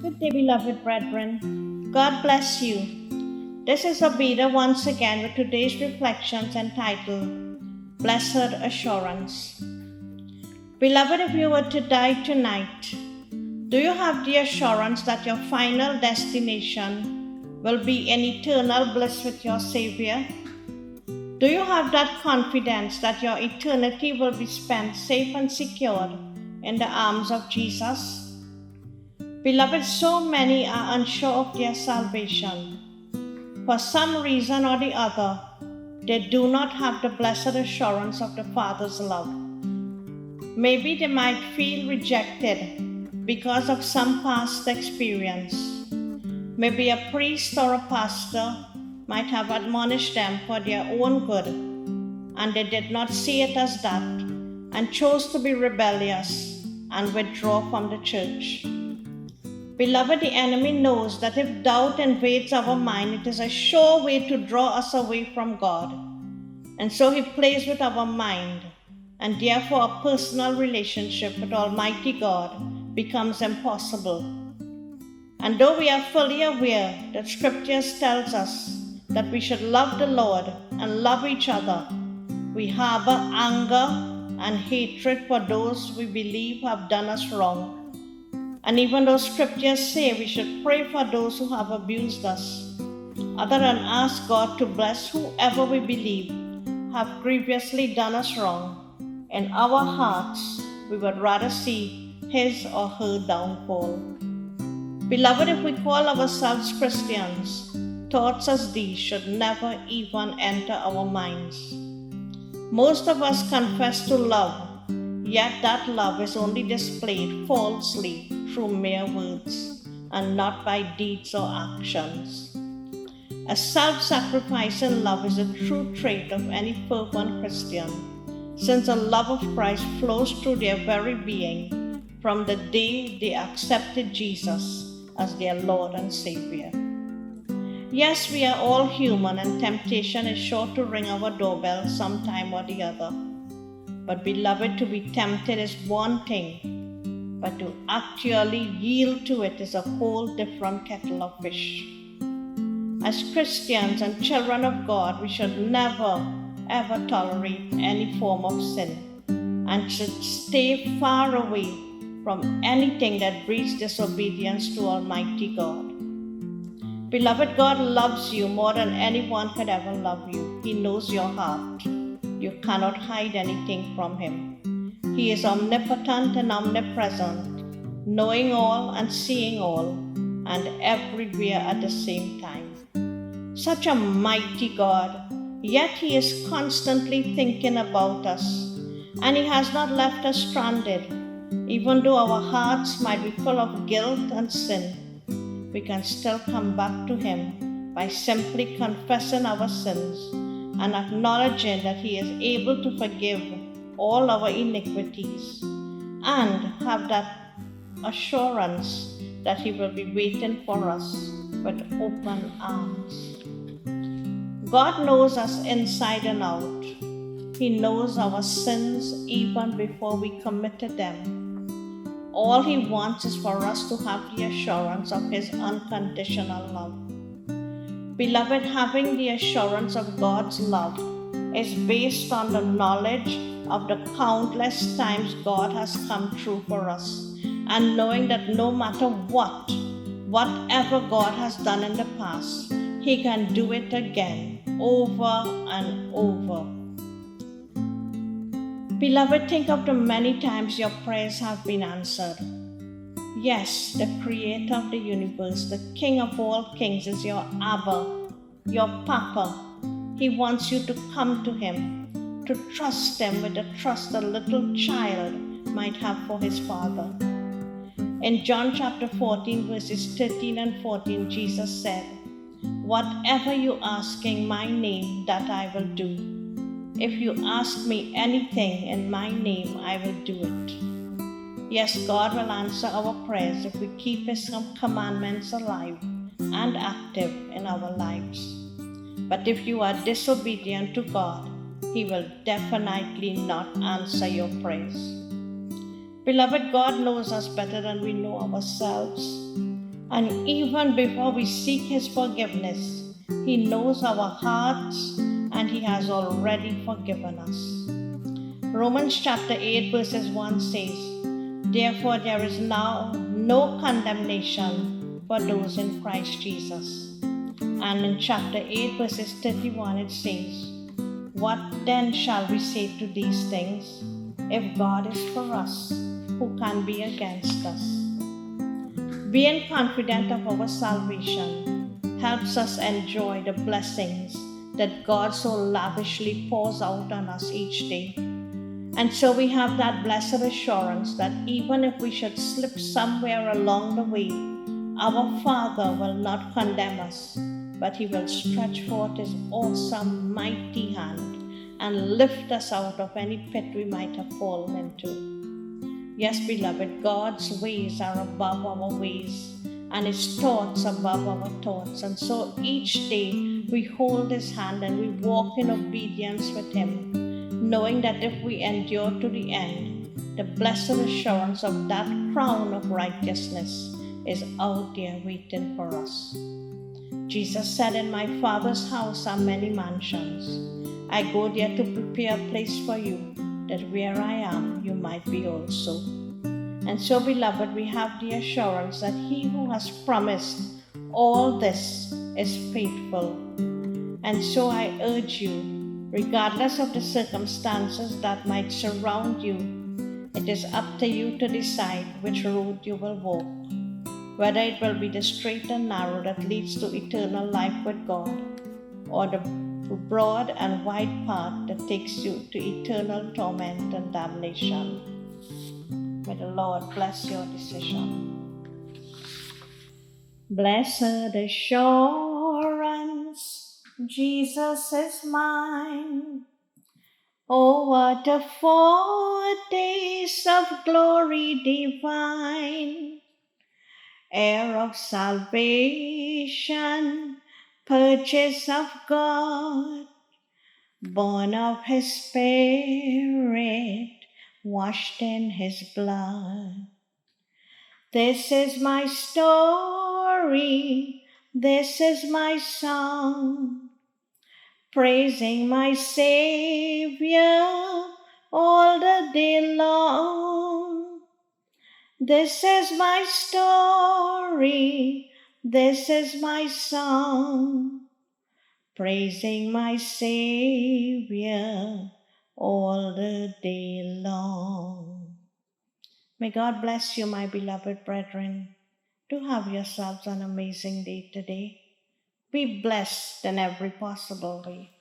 Good day, beloved brethren. God bless you. This is Abida once again with today's reflections entitled Blessed Assurance. Beloved, if you were to die tonight, do you have the assurance that your final destination will be in eternal bliss with your Savior? Do you have that confidence that your eternity will be spent safe and secured in the arms of Jesus? Beloved, so many are unsure of their salvation. For some reason or the other, they do not have the blessed assurance of the Father's love. Maybe they might feel rejected because of some past experience. Maybe a priest or a pastor might have admonished them for their own good, and they did not see it as that and chose to be rebellious and withdraw from the church. Beloved, the enemy knows that if doubt invades our mind, it is a sure way to draw us away from God. And so he plays with our mind, and therefore a personal relationship with Almighty God becomes impossible. And though we are fully aware that Scriptures tells us that we should love the Lord and love each other, we harbor anger and hatred for those we believe have done us wrong. And even though Scriptures say we should pray for those who have abused us, other than ask God to bless whoever we believe have grievously done us wrong, in our hearts we would rather see his or her downfall. Beloved, if we call ourselves Christians, thoughts as these should never even enter our minds. Most of us confess to love, yet that love is only displayed falsely through mere words and not by deeds or actions. A self-sacrificing love is a true trait of any fervent Christian, since the love of Christ flows through their very being from the day they accepted Jesus as their Lord and Savior. Yes, we are all human and temptation is sure to ring our doorbell sometime or the other. But beloved, to be tempted is one thing, but to actually yield to it is a whole different kettle of fish. As Christians and children of God, we should never ever tolerate any form of sin and should stay far away from anything that breeds disobedience to Almighty God. Beloved, God loves you more than anyone could ever love you. He knows your heart. You cannot hide anything from Him. He is omnipotent and omnipresent, knowing all and seeing all, and everywhere at the same time. Such a mighty God, yet He is constantly thinking about us, and He has not left us stranded. Even though our hearts might be full of guilt and sin, we can still come back to Him by simply confessing our sins and acknowledging that He is able to forgive all our iniquities, and have that assurance that He will be waiting for us with open arms. God knows us inside and out. He knows our sins even before we committed them. All He wants is for us to have the assurance of His unconditional love. Beloved, having the assurance of God's love is based on the knowledge of the countless times God has come true for us, and knowing that no matter whatever God has done in the past, He can do it again, over and over. Beloved, think of the many times your prayers have been answered. Yes, the Creator of the universe, the King of all kings, is your Abba, your Papa. He wants you to come to Him, to trust Him with the trust a little child might have for his father. In John chapter 14, verses 13 and 14, Jesus said, "Whatever you ask in my name, that I will do. If you ask me anything in my name, I will do it." Yes, God will answer our prayers if we keep His commandments alive and active in our lives. But if you are disobedient to God, He will definitely not answer your prayers. Beloved, God knows us better than we know ourselves. And even before we seek His forgiveness, He knows our hearts and He has already forgiven us. Romans chapter 8 verses 1 says, "Therefore there is now no condemnation for those in Christ Jesus." And in chapter 8 verses 31 it says, "What then shall we say to these things? If God is for us, who can be against us?" Being confident of our salvation helps us enjoy the blessings that God so lavishly pours out on us each day. And so we have that blessed assurance that even if we should slip somewhere along the way, our Father will not condemn us, but He will stretch forth His awesome, mighty hand and lift us out of any pit we might have fallen into. Yes, beloved, God's ways are above our ways, and His thoughts above our thoughts. And so each day we hold His hand and we walk in obedience with Him, knowing that if we endure to the end, the blessed assurance of that crown of righteousness is out there waiting for us. Jesus said, "In my Father's house are many mansions. I go there to prepare a place for you, that where I am, you might be also." And so, beloved, we have the assurance that He who has promised all this is faithful. And so I urge you, regardless of the circumstances that might surround you, it is up to you to decide which road you will walk, whether it will be the straight and narrow that leads to eternal life with God, or the broad and wide path that takes you to eternal torment and damnation. May the Lord bless your decision. Blessed assurance, Jesus is mine. Oh, what a foretaste of glory divine, heir of salvation, purchase of God, born of His Spirit, washed in His blood. This is my story, this is my song, praising my Savior all the day long. This is my story, this is my song, praising my Savior all the day long. May God bless you, my beloved brethren. Do have yourselves an amazing day today. Be blessed in every possible way.